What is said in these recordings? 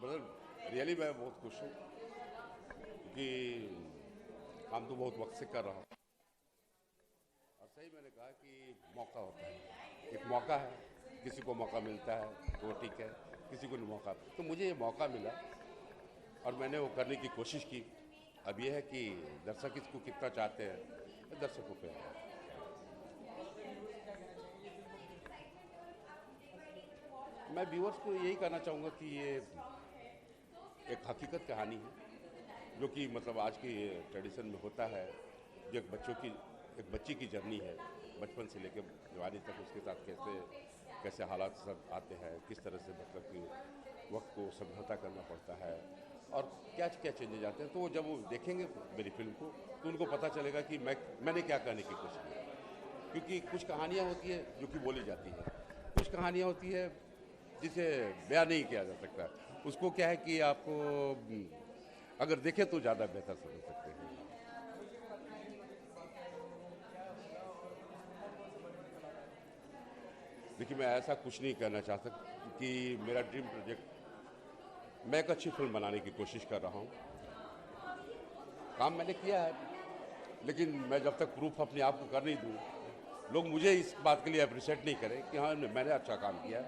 Brother really मैं बहुत खुश हूँ क्योंकि काम तो बहुत वक्त से कर रहा हूँ और सही मैंने कहा कि मौका होता है, एक मौका है, किसी को मौका मिलता है तो वो ठीक है, किसी को नहीं मौका, तो मुझे ये मौका मिला और मैंने वो करने की कोशिश की। अब ये है कि दर्शक इसको कितना चाहते हैं, तो दर्शकों पे है। मैं व्यूअर्स को यही कहना चाहूँगा कि ये एक हकीकत कहानी है जो कि मतलब आज की ट्रेडिशन में होता है, जो एक बच्ची की जर्नी है, बचपन से लेकर जवानी तक उसके साथ कैसे कैसे हालात सब आते हैं, किस तरह से मतलब कि वक्त को समझौता करना पड़ता है और क्या क्या चेंजेज आते हैं। तो वो जब वो देखेंगे मेरी फिल्म को तो उनको पता चलेगा कि मैंने क्या कहने की कोशिश की। क्योंकि कुछ कहानियाँ होती है जो कि बोली जाती है, कुछ कहानियाँ होती है जिसे बयां नहीं किया जा सकता। उसको क्या है कि आपको अगर देखें तो ज़्यादा बेहतर समझ सकते हैं। देखिए मैं ऐसा कुछ नहीं कहना चाहता कि मेरा ड्रीम प्रोजेक्ट, मैं एक अच्छी फिल्म बनाने की कोशिश कर रहा हूँ, काम मैंने किया है, लेकिन मैं जब तक प्रूफ अपने आप को कर नहीं दूँ, लोग मुझे इस बात के लिए अप्रिशिएट नहीं करें कि हाँ मैंने अच्छा काम किया है,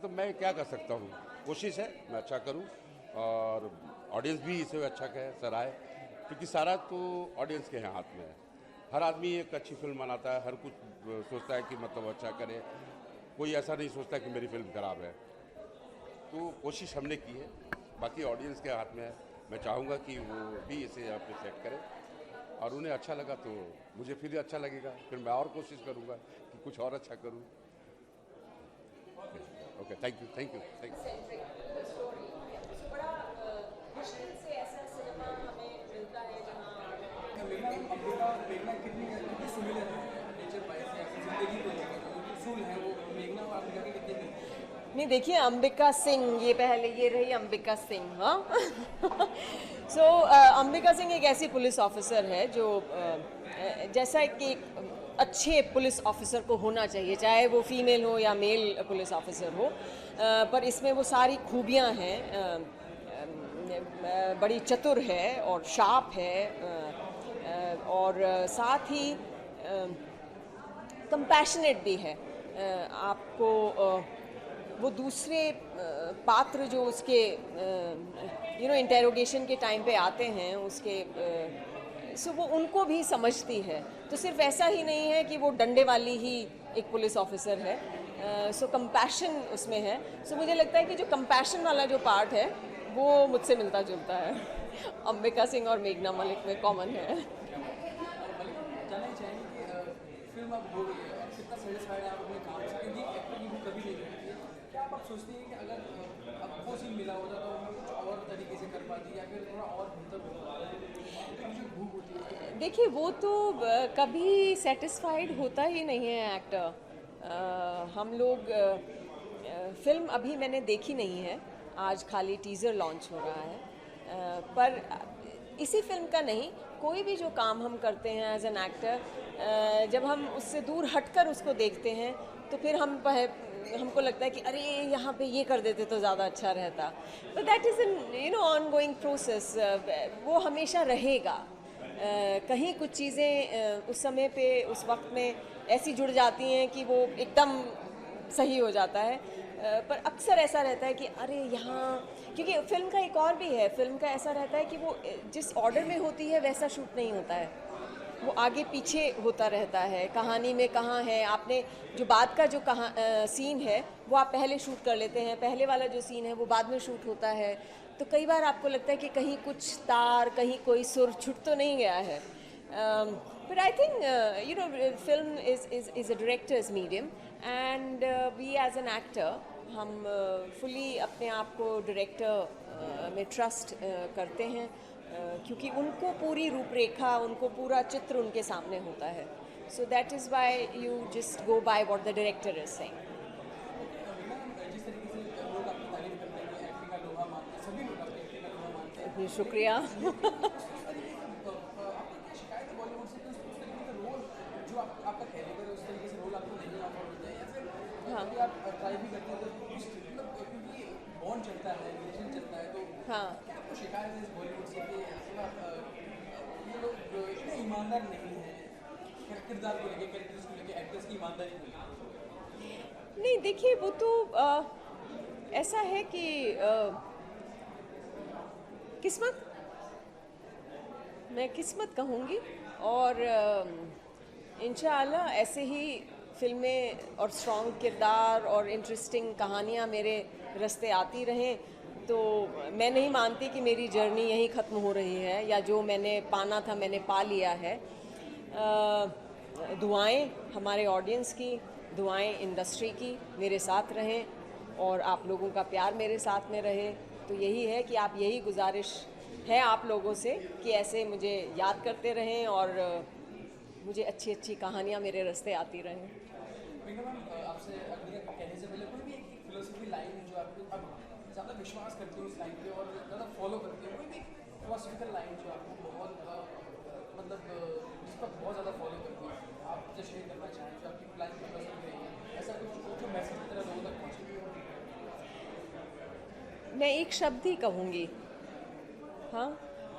तो मैं क्या कर सकता हूँ। कोशिश है मैं अच्छा करूँ और ऑडियंस भी इसे अच्छा कहे, सराहे, क्योंकि सारा तो ऑडियंस के हाथ में है। हर आदमी एक अच्छी फिल्म बनाता है, हर कुछ सोचता है कि मतलब अच्छा करे, कोई ऐसा नहीं सोचता कि मेरी फिल्म खराब है। तो कोशिश हमने की है, बाकी ऑडियंस के हाथ में है। मैं चाहूँगा कि वो भी इसे अप्रिशिएट करें और उन्हें अच्छा लगा तो मुझे फिर अच्छा लगेगा, फिर मैं और कोशिश करूँगा कि कुछ और अच्छा करूँ। Okay, thank you, thank you, thank you. बड़ा मुश्किल से ऐसा सिनेमा हमें मिलता है जहाँ मेघना अंबिका मेघना कितनी कितनी सिमिलर है नेचर वाइज या फिर जिंदगी को लेकर जो उसूल है वो मेघना और अंबिका के कितने मिलते हैं? नहीं, देखिए अंबिका सिंह, ये पहले ये रही अंबिका सिंह। हाँ सो अंबिका सिंह एक ऐसी पुलिस ऑफिसर है जो जैसा कि एक अच्छे पुलिस ऑफिसर को होना चाहिए, चाहे वो फीमेल हो या मेल पुलिस ऑफिसर हो, पर इसमें वो सारी खूबियाँ हैं। बड़ी चतुर है और शार्प है, और साथ ही कंपैशनेट भी है। आपको वो दूसरे पात्र जो उसके इंटेरोगेशन के टाइम पे आते हैं उसके, सो वो उनको भी समझती है। तो सिर्फ ऐसा ही नहीं है कि वो डंडे वाली ही एक पुलिस ऑफिसर है, सो कंपैशन उसमें है। सो मुझे लगता है कि जो कंपैशन वाला जो पार्ट है वो मुझसे मिलता जुलता है अंबिका सिंह और मेघना मलिक में कॉमन है। जानना ही चाहेंगे कि फिल्म अब हो गई है, अब कितना सेटिस्फाइड है आप अपने काम से, क्योंकि एक्टर की भूख कभी नहीं मिलती है। क्या आप सोचती हैं कि अगर अब वो सीन मिला होता तो मैं कुछ और तरीके से कर पाती या फिर थोड़ा और बेहतर हो पाता? तो जो भूख होती है उसके देखिए वो तो कभी सेटिस्फाइड होता ही नहीं है एक्टर। हम लोग फिल्म अभी मैंने देखी नहीं है, आज खाली टीज़र लॉन्च हो रहा है, पर इसी फिल्म का नहीं, कोई भी जो काम हम करते हैं एज एन एक्टर, जब हम उससे दूर हटकर उसको देखते हैं तो फिर हमको लगता है कि अरे यहाँ पे ये कर देते तो ज़्यादा अच्छा रहता। तो that is an on going process, वो हमेशा रहेगा। कहीं कुछ चीज़ें उस समय पे उस वक्त में ऐसी जुड़ जाती हैं कि वो एकदम सही हो जाता है, पर अक्सर ऐसा रहता है कि अरे यहाँ, क्योंकि फिल्म का एक और भी है, फिल्म का ऐसा रहता है कि वो जिस ऑर्डर में होती है वैसा शूट नहीं होता है, वो आगे पीछे होता रहता है। कहानी में कहाँ है, आपने जो बाद का जो सीन है वो आप पहले शूट कर लेते हैं, पहले वाला जो सीन है वो बाद में शूट होता है। तो कई बार आपको लगता है कि कहीं कुछ तार, कहीं कोई सुर छूट तो नहीं गया है। But I think film is a director's medium, and we as an actor हम fully अपने आप को डायरेक्टर में ट्रस्ट करते हैं, क्योंकि उनको पूरी रूपरेखा, उनको पूरा चित्र उनके सामने होता है। So that is why you just go by what the director is saying. जिस तरीके से लोग आपकी तारीफ करते हैं कि एक्टिंग का लोहा मानते हैं, सभी लोग आपकी एक्टिंग का लोहा मानते हैं, शुक्रिया। आपको क्या शिकायत है बॉलीवुड से कि उस तरीके का रोल जो आपका कैरेक्टर है उस तरीके से रोल आपको नहीं ऑफर होता है, या फिर कभी आप ट्राई भी करते हैं तो मतलब क्योंकि बॉन्ड चलता है, रिलेशन चलता है, हाँ। क्या आपको शिकायत है इस बॉलीवुड से कि थोड़ा ये लोग इतने ईमानदार नहीं हैं किरदार को लेके, कैरेक्टर्स को लेके, एक्टर्स की ईमानदारी को लेके? नहीं देखिए, वो तो ऐसा है कि किस्मत, मैं किस्मत कहूँगी, और इंशाअल्लाह ऐसे ही फिल्में और स्ट्रॉन्ग किरदार और इंटरेस्टिंग कहानियाँ मेरे रास्ते आती रहें। तो मैं नहीं मानती कि मेरी जर्नी यहीं ख़त्म हो रही है, या जो मैंने पाना था मैंने पा लिया है। दुआएं हमारे ऑडियंस की, दुआएं इंडस्ट्री की मेरे साथ रहें, और आप लोगों का प्यार मेरे साथ में रहे। तो यही है कि आप, यही गुजारिश है आप लोगों से कि ऐसे मुझे याद करते रहें और मुझे अच्छी अच्छी कहानियाँ मेरे रास्ते आती रहें। मीना मैम, आपसे अगली कहने से पहले कोई भी एक फिलोसफी लाइन जो आपको अब ज़्यादा विश्वास करती हो उस लाइन पे और ज़्यादा फॉलो करती हो, कोई भी फिलोसफिकल लाइन जो आपको बहुत मतलब जिस पर बहुत ज़्यादा फॉलो करती हो, आप जो शेयर करना चाहें, जो आपकी लाइन की फिलोसफी रही है, ऐसा कुछ जो मैसेज की तरह लोगों तक पहुँचे? मैं एक शब्द ही कहूँगी, हाँ,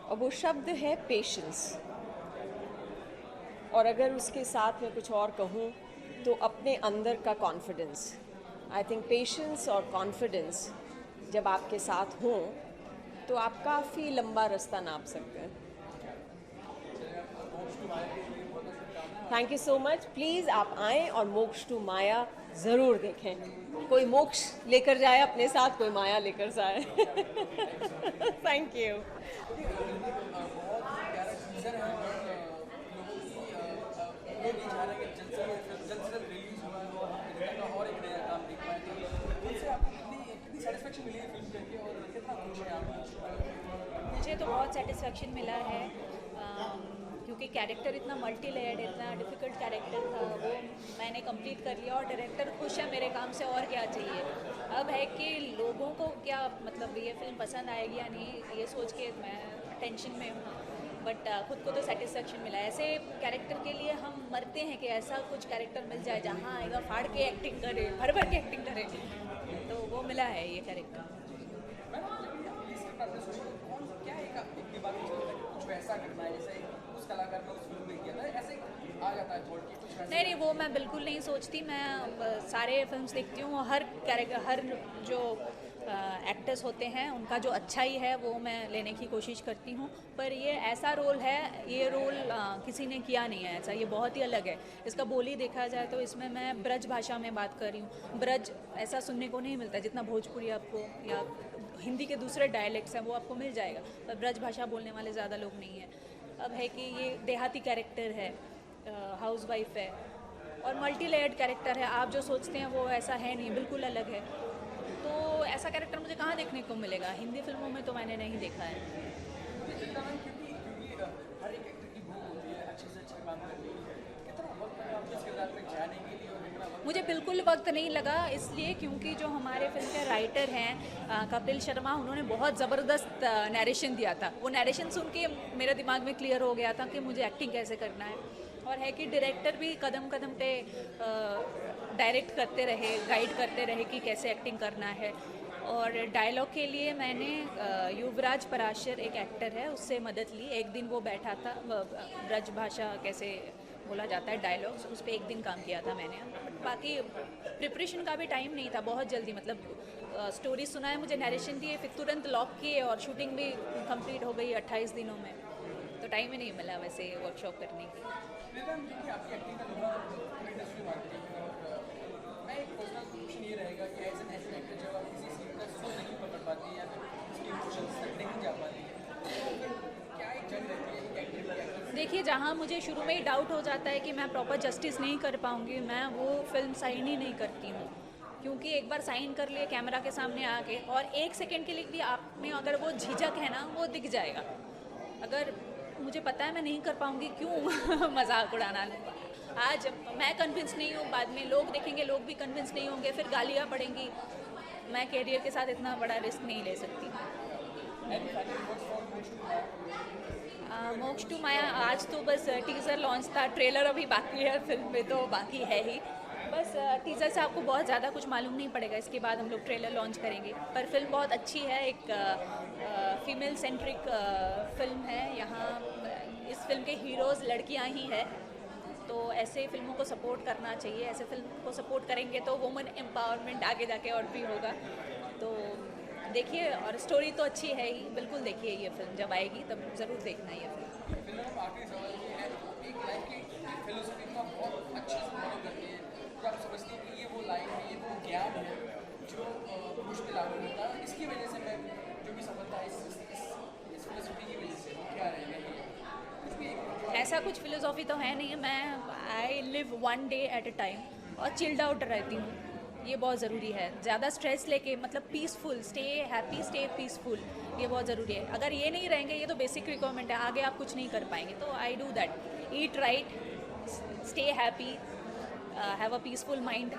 और वो शब्द है पेशेंस। और अगर उसके साथ में कुछ और कहूँ तो अपने अंदर का कॉन्फिडेंस। आई थिंक पेशेंस और कॉन्फिडेंस जब आपके साथ हों तो आप काफ़ी लंबा रास्ता नाप सकते हैं। Thank you so much. Please आप आएँ और मोक्ष टू माया ज़रूर देखें। कोई मोक्ष लेकर जाए अपने साथ, कोई माया लेकर जाए। Thank you. मुझे तो बहुत सेटिस्फेक्शन मिला है, क्योंकि कैरेक्टर इतना मल्टी लेयर्ड, इतना डिफ़िकल्ट कैरेक्टर था, वो मैंने कंप्लीट कर लिया और डायरेक्टर खुश है मेरे काम से, और क्या चाहिए। अब है कि लोगों को क्या मतलब ये फिल्म पसंद आएगी या नहीं, ये सोच के मैं टेंशन में हूँ, बट खुद को तो सेटिस्फेक्शन मिला है। ऐसे कैरेक्टर के लिए हम मरते हैं कि ऐसा कुछ कैरेक्टर मिल जाए जहाँ आएगा फाड़ के एक्टिंग करे, भर भर के एक्टिंग करे, तो वो मिला है ये कैरेक्टर। नहीं, वो मैं बिल्कुल नहीं सोचती। मैं सारे फिल्म्स देखती हूँ, हर कैरेक्टर, हर जो एक्टर्स होते हैं उनका जो अच्छाई है वो मैं लेने की कोशिश करती हूँ। पर ये ऐसा रोल है, ये रोल किसी ने किया नहीं है ऐसा, ये बहुत ही अलग है। इसका बोली देखा जाए तो इसमें मैं ब्रज भाषा में बात कर रही हूँ। ब्रज ऐसा सुनने को नहीं मिलता, जितना भोजपुरी आपको या हिंदी के दूसरे डायलेक्ट्स हैं वो आपको मिल जाएगा, पर ब्रज भाषा बोलने वाले ज़्यादा लोग नहीं हैं। अब है कि ये देहाती कैरेक्टर है, हाउस वाइफ है, और मल्टी लेयर्ड कैरेक्टर है। आप जो सोचते हैं वो ऐसा है नहीं, बिल्कुल अलग है। तो ऐसा कैरेक्टर मुझे कहाँ देखने को मिलेगा, हिंदी फिल्मों में तो मैंने नहीं देखा है। मुझे बिल्कुल वक्त नहीं लगा, इसलिए क्योंकि जो हमारे फिल्म के राइटर हैं कपिल शर्मा, उन्होंने बहुत ज़बरदस्त नरेशन दिया था। वो नरेशन सुन के मेरे दिमाग में क्लियर हो गया था कि मुझे एक्टिंग कैसे करना है। और है कि डायरेक्टर भी कदम कदम पे डायरेक्ट करते रहे, गाइड करते रहे कि कैसे एक्टिंग करना है। और डायलॉग के लिए मैंने युवराज पराशर एक एक्टर है, उससे मदद ली। एक दिन वो बैठा था, ब्रज भाषा कैसे बोला जाता है डायलॉग्स, उस पर एक दिन काम किया था मैंने। बट बाकी प्रिपरेशन का भी टाइम नहीं था, बहुत जल्दी मतलब स्टोरी सुना है मुझे, नरेशन दिए, फिर तुरंत लॉक किए और शूटिंग भी कंप्लीट हो गई 28 दिनों में। तो टाइम ही नहीं मिला वैसे वर्कशॉप करने की। देखिए, जहाँ मुझे शुरू में ही डाउट हो जाता है कि मैं प्रॉपर जस्टिस नहीं कर पाऊँगी, मैं वो फिल्म साइन ही नहीं करती हूँ। क्योंकि एक बार साइन कर लिए कैमरा के सामने आके, और एक सेकंड के लिए भी आप में अगर वो झिझक है ना, वो दिख जाएगा। अगर मुझे पता है मैं नहीं कर पाऊँगी, क्यों मजाक उड़ाना। आज मैं कन्विंस नहीं हूँ, बाद में लोग देखेंगे, लोग भी कन्विंस नहीं होंगे, फिर गालियाँ पड़ेंगी। मैं कैरियर के साथ इतना बड़ा रिस्क नहीं ले सकती। मोक्ष टू माया आज तो बस टीज़र लॉन्च था, ट्रेलर अभी बाकी है, फिल्म में तो बाकी है ही। बस टीज़र से आपको बहुत ज़्यादा कुछ मालूम नहीं पड़ेगा, इसके बाद हम लोग ट्रेलर लॉन्च करेंगे। पर फिल्म बहुत अच्छी है, एक फीमेल सेंट्रिक फिल्म है। यहाँ इस फिल्म के हीरोज़ लड़कियाँ ही हैं, तो ऐसे फिल्मों को सपोर्ट करना चाहिए। ऐसे फिल्म को सपोर्ट करेंगे तो वुमेन एम्पावरमेंट आगे जाके और भी होगा। तो देखिए, और स्टोरी तो अच्छी है ही, बिल्कुल देखिए ये फिल्म, जब आएगी तब ज़रूर देखना ये फिल्म। आखिरी सवाल ये है, एक लाइफ की फिलोसफी का बहुत अच्छे से फॉलो करती है, तो आप समझती हैं कि ये वो लाइन है, ये वो ज्ञान है जो मुझ पे लागू होता है, इसकी वजह से मैं जो भी समझता है इस फिलोसफी की वजह से वो क्या रहेगा, कुछ भी ऐसा कुछ फिलोसॉफी तो है नहीं है। मैं I live one day at a time और चिल्ड आउट रहती हूँ, ये बहुत ज़रूरी है। ज़्यादा स्ट्रेस लेके, मतलब peaceful, stay happy, stay peaceful, ये बहुत ज़रूरी है। अगर ये नहीं रहेंगे, ये तो बेसिक रिक्वायरमेंट है, आगे आप कुछ नहीं कर पाएंगे। तो I do that, eat right, stay happy, have a peaceful mind,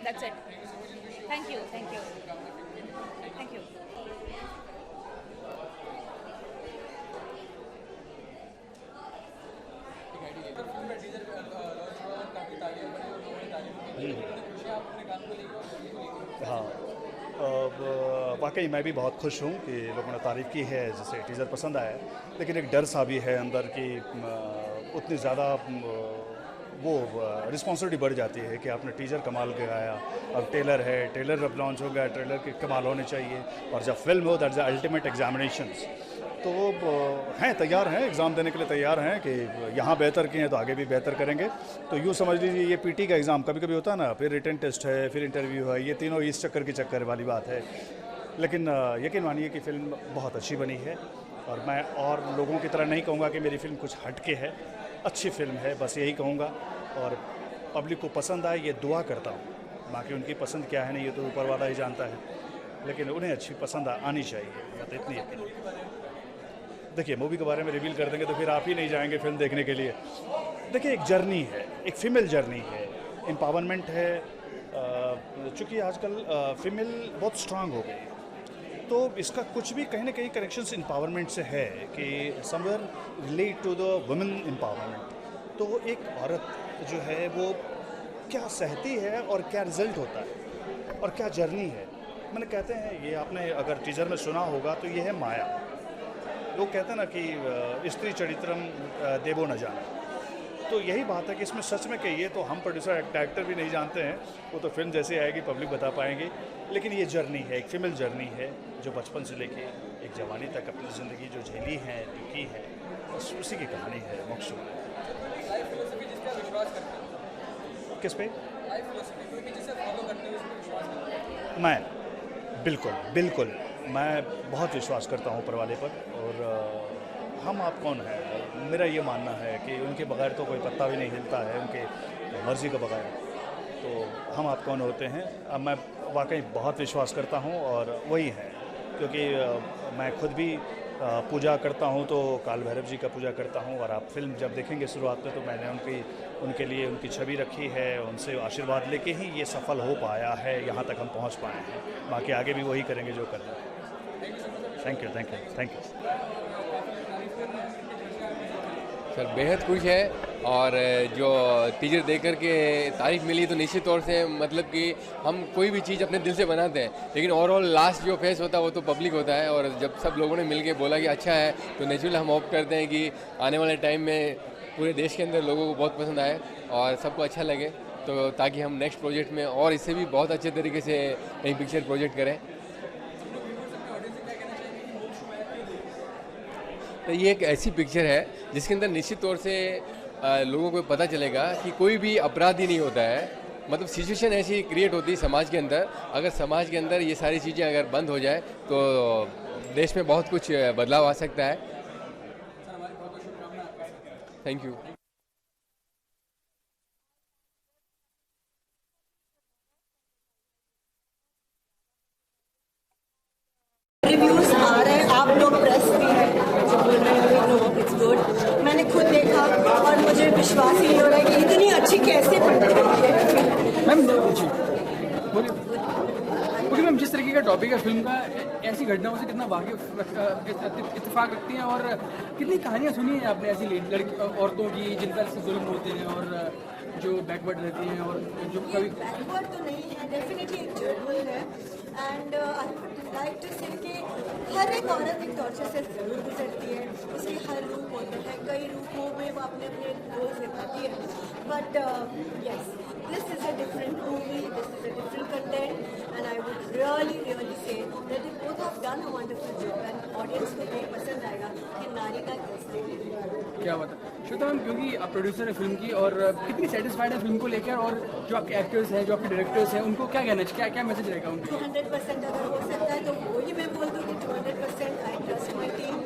that's it. Thank you, thank you, thank you. हाँ, वाकई मैं भी बहुत खुश हूँ कि लोगों ने तारीफ़ की है, जैसे टीज़र पसंद आया, लेकिन एक डर सा भी है अंदर कि उतनी ज़्यादा वो रिस्पॉन्सिबिलिटी बढ़ जाती है कि आपने टीज़र कमाल के आया, अब ट्रेलर है, ट्रेलर अब लॉन्च हो गया, ट्रेलर की कमाल होने चाहिए, और जब फिल्म हो दैट्स द अल्टीमेट एग्जामिनेशंस। तो हैं, तैयार हैं, एग्ज़ाम देने के लिए तैयार हैं कि यहाँ बेहतर किए हैं तो आगे भी बेहतर करेंगे। तो यूँ समझ लीजिए ये पीटी का एग्ज़ाम कभी कभी होता है ना, फिर रिटन टेस्ट है, फिर इंटरव्यू है, ये तीनों इस चक्कर की चक्कर वाली बात है। लेकिन यकीन मानिए कि फ़िल्म बहुत अच्छी बनी है, और मैं और लोगों की तरह नहीं कहूँगा कि मेरी फ़िल्म कुछ हट के है, अच्छी फ़िल्म है, बस यही कहूँगा। और पब्लिक को पसंद आए ये दुआ करता हूँ, बाकी उनकी पसंद क्या है नहीं, ये तो ऊपर वाला ही जानता है, लेकिन उन्हें अच्छी पसंद आनी चाहिए, या तो इतनी यकीन। देखिए, मूवी के बारे में रिवील कर देंगे तो फिर आप ही नहीं जाएंगे फिल्म देखने के लिए। देखिए, एक जर्नी है, एक फीमेल जर्नी है, एम्पावरमेंट है। चूँकि आजकल फीमेल बहुत स्ट्रांग हो गई, तो इसका कुछ भी कहीं ना कहीं कनेक्शंस एम्पावरमेंट से है कि somewhere relate to the women empowerment. तो एक औरत जो है वो क्या सहती है और क्या रिजल्ट होता है और क्या जर्नी है। मैंने कहते हैं, ये आपने अगर टीजर में सुना होगा तो ये है माया। लोग कहते हैं ना कि स्त्री चरित्रम देवो न जाने, तो यही बात है कि इसमें सच में कहिए तो हम प्रोड्यूसर डायरेक्टर भी नहीं जानते हैं, वो तो फिल्म जैसे आएगी पब्लिक बता पाएंगे। लेकिन ये जर्नी है, एक फीमेल जर्नी है, जो बचपन से लेके एक जवानी तक अपनी ज़िंदगी जो झेली है, की है, उसी की कहानी है। मोक्ष किस पे? मैं बिल्कुल मैं बहुत विश्वास करता हूँ ऊपर वाले पर। और हम आप कौन है, मेरा ये मानना है कि उनके बगैर तो कोई पत्ता भी नहीं हिलता है, उनके मर्ज़ी के बगैर। तो हम आप कौन होते हैं, अब मैं वाकई बहुत विश्वास करता हूँ, और वही है। क्योंकि मैं खुद भी पूजा करता हूँ, तो काल भैरव जी का पूजा करता हूँ। और आप फिल्म जब देखेंगे शुरुआत में, तो मैंने उनके लिए उनकी छवि रखी है, उनसे आशीर्वाद लेके ही ये सफल हो पाया है, यहाँ तक हम पहुँच पाए हैं। बाकी आगे भी वही करेंगे जो करना है। Thank you. सर बेहद खुश है, और जो टीजर देख कर के तारीफ मिली तो निश्चित तौर से मतलब कि हम कोई भी चीज़ अपने दिल से बनाते हैं, लेकिन ओवरऑल लास्ट जो फेस होता है वो तो पब्लिक होता है। और जब सब लोगों ने मिल के बोला कि अच्छा है, तो नेचुरली हम होप करते हैं कि आने वाले टाइम में पूरे देश के अंदर लोगों को बहुत पसंद आए और सबको अच्छा लगे, तो ताकि हम नेक्स्ट प्रोजेक्ट में और इससे भी बहुत अच्छे तरीके से नई पिक्चर प्रोजेक्ट करें। तो ये एक ऐसी पिक्चर है जिसके अंदर निश्चित तौर से लोगों को पता चलेगा कि कोई भी अपराधी नहीं होता है। मतलब सिचुएशन ऐसी क्रिएट होती है समाज के अंदर, अगर समाज के अंदर ये सारी चीज़ें अगर बंद हो जाए तो देश में बहुत कुछ बदलाव आ सकता है। Thank you. रिव्यूज आ रहे हैं, आप लोग प्रेस भी है जो बोल रहे हैं, नो इट्स गुड। मैंने खुद देखा और मुझे विश्वास ही नहीं हो रहा है कि इतनी अच्छी कैसे बन रही है। मैम, बोलिए मैम, जिस तरीके का टॉपिक है फिल्म का, ऐसी घटनाओं से कितना वाकिफ इत्तेफाक रखती हैं और कितनी कहानियाँ सुनी हैं आपने ऐसी लड़की औरतों की जिनका से जुल्म होते हैं और जो बैकवर्ड रहती हैं और जो कभी बैकवर्ड तो नहीं है, डेफिनेटली एक जर्नल है and I would like to say कि हर एक औरत एक टॉर्चर से जरूर गुजरती है, उसके हर रूप होते हैं, कई रूपों में वो अपने अपने रोल्स निभाती है, but yes this is a different movie, this is a different content and I would really say that they both have done a wonderful job and audience को ये पसंद आएगा कि नारी का कैसा है। क्या बात है श्वेता मैम, क्योंकि आप प्रोड्यूसर है फिल्म की और कितनी सेटिस्फाइड है फिल्म को लेकर, और जो आपके एक्टर्स हैं, जो आपके डायरेक्टर्स हैं, उनको क्या कहना चाहिए, क्या मैसेज रहेगा उनको? 200% अगर हो सकता है तो वो ही मैं बोल दूँ कि 200% आई ट्रस्ट माई टीम।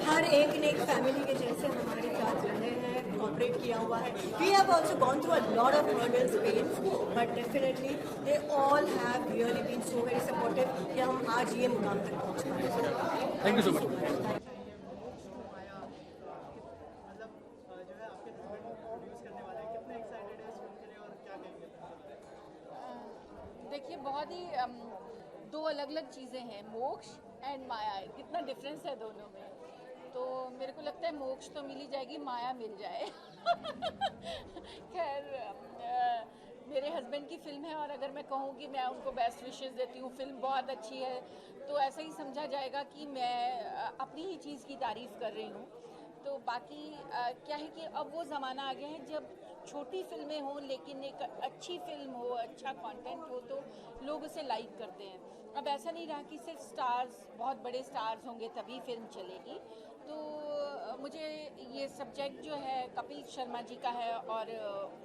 हर एक ने एक फैमिली के जैसे हमारे साथ रहे हैं, कोऑपरेट किया हुआ है। We have also gone through a lot of hurdles, pains, but definitely they all have really been so very supportive कि हम आज ये मुकाम तक पहुँच पाए। Thank you so much. देखिए बहुत ही दो अलग अलग चीज़ें हैं, मोक्ष एंड माया, कितना डिफरेंस है दोनों में। तो मेरे को लगता है मोक्ष तो मिल ही जाएगी, माया मिल जाए। खैर मेरे हस्बैंड की फ़िल्म है और अगर मैं कहूँ कि मैं उनको बेस्ट विशेस देती हूँ, फिल्म बहुत अच्छी है, तो ऐसा ही समझा जाएगा कि मैं अपनी ही चीज़ की तारीफ़ कर रही हूँ। तो बाकी क्या है कि अब वो ज़माना आ गया है जब छोटी फिल्में हों लेकिन एक अच्छी फिल्म हो, अच्छा कंटेंट हो तो लोग उसे लाइक करते हैं। अब ऐसा नहीं रहा कि सिर्फ स्टार्स, बहुत बड़े स्टार्स होंगे तभी फिल्म चलेगी। तो मुझे ये सब्जेक्ट जो है कपिल शर्मा जी का है और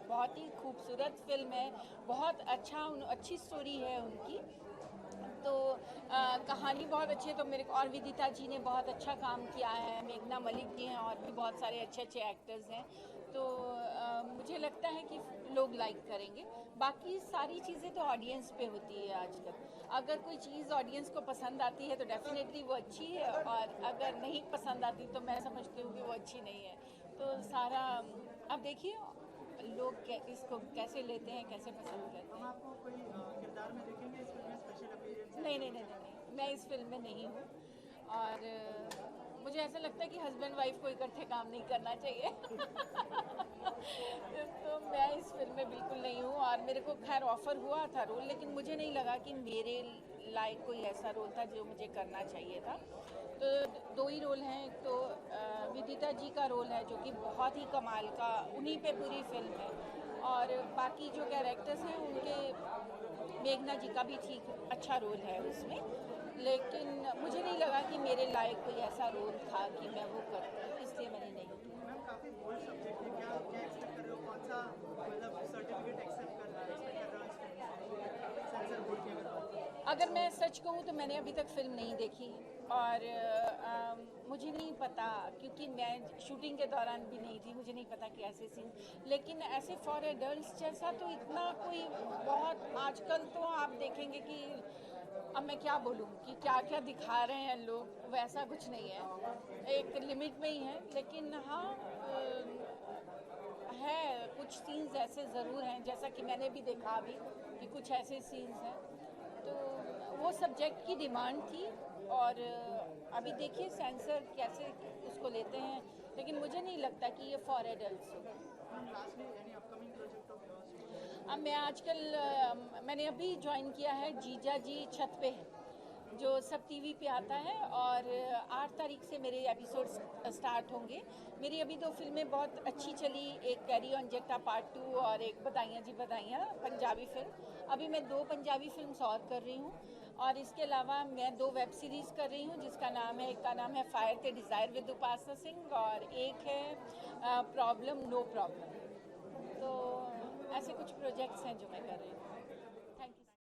बहुत ही खूबसूरत फिल्म है, बहुत अच्छी स्टोरी है उनकी। तो कहानी बहुत अच्छी है, तो मेरे को और विदिता जी ने बहुत अच्छा काम किया है, मेघना मलिक जी हैं और भी बहुत सारे अच्छे अच्छे एक्टर्स हैं। तो मुझे लगता है कि लोग लाइक करेंगे। बाकी सारी चीज़ें तो ऑडियंस पे होती है आजकल। अगर कोई चीज़ ऑडियंस को पसंद आती है तो डेफिनेटली वो अच्छी है, और अगर नहीं पसंद आती तो मैं समझती हूँ कि वो अच्छी नहीं है। तो सारा अब देखिए लोग इसको कैसे लेते हैं, कैसे पसंद करते हैं। आपको कोई किरदार में देखेंगे इस फिल्म में स्पेशल अपीयरेंस? नहीं, मैं इस फिल्म में नहीं हूँ और मुझे ऐसा लगता है कि हस्बैंड वाइफ को इकट्ठे काम नहीं करना चाहिए। तो मैं इस फिल्म में बिल्कुल नहीं हूँ और मेरे को खैर ऑफ़र हुआ था रोल, लेकिन मुझे नहीं लगा कि मेरे लायक कोई ऐसा रोल था जो मुझे करना चाहिए था। तो दो ही रोल हैं, एक तो विदिता जी का रोल है जो कि बहुत ही कमाल का, उन्हीं पे पूरी फिल्म है, और बाकी जो कैरेक्टर्स हैं उनके मेघना जी का भी ठीक अच्छा रोल है उसमें, लेकिन मुझे नहीं लगा कि मेरे लायक कोई ऐसा रोल था कि मैं वो करती, इसलिए मैंने नहीं किया। मैम काफ़ी बोल्ड सब्जेक्ट है, क्या एक्सपेक्ट कर रहे हो, कौन सा मतलब सर्टिफिकेट एक्सेप्ट कर रहा है सेंसर बोर्ड की? अगर मैं सच कहूँ तो मैंने अभी तक फिल्म नहीं देखी और मुझे नहीं पता, क्योंकि मैं शूटिंग के दौरान भी नहीं थी, मुझे नहीं पता कि ऐसे सीन, लेकिन ऐसे फॉर एडल्ट्स जैसा तो इतना कोई बहुत आजकल तो आप देखेंगे कि अब मैं क्या बोलूँ कि क्या क्या दिखा रहे हैं लोग, वैसा कुछ नहीं है, एक लिमिट में ही है। लेकिन हाँ है, कुछ सीन्स ऐसे ज़रूर हैं, जैसा कि मैंने भी देखा अभी कि कुछ ऐसे सीन्स हैं, तो वो सब्जेक्ट की डिमांड थी और अभी देखिए सेंसर कैसे उसको लेते हैं, लेकिन मुझे नहीं लगता कि ये फॉर एडल्ट्स हो। अब मैं आजकल मैंने अभी ज्वाइन किया है जीजा जी छत पे, जो सब टीवी पे आता है, और 8 तारीख से मेरे एपिसोड्स स्टार्ट होंगे। मेरी अभी 2 फिल्में बहुत अच्छी चली, एक कैरी ऑन जट्टा पार्ट 2 और एक बधाइयाँ जी बधाइयाँ पंजाबी फिल्म। अभी मैं 2 पंजाबी फिल्म्स और कर रही हूँ और इसके अलावा मैं 2 वेब सीरीज़ कर रही हूँ जिसका नाम है, एक का नाम है फायर ते डिज़ायर विद उपासना सिंह और एक है प्रॉब्लम नो प्रॉब्लम। तो ऐसे कुछ प्रोजेक्ट्स हैं जो मैं कर रही हूँ।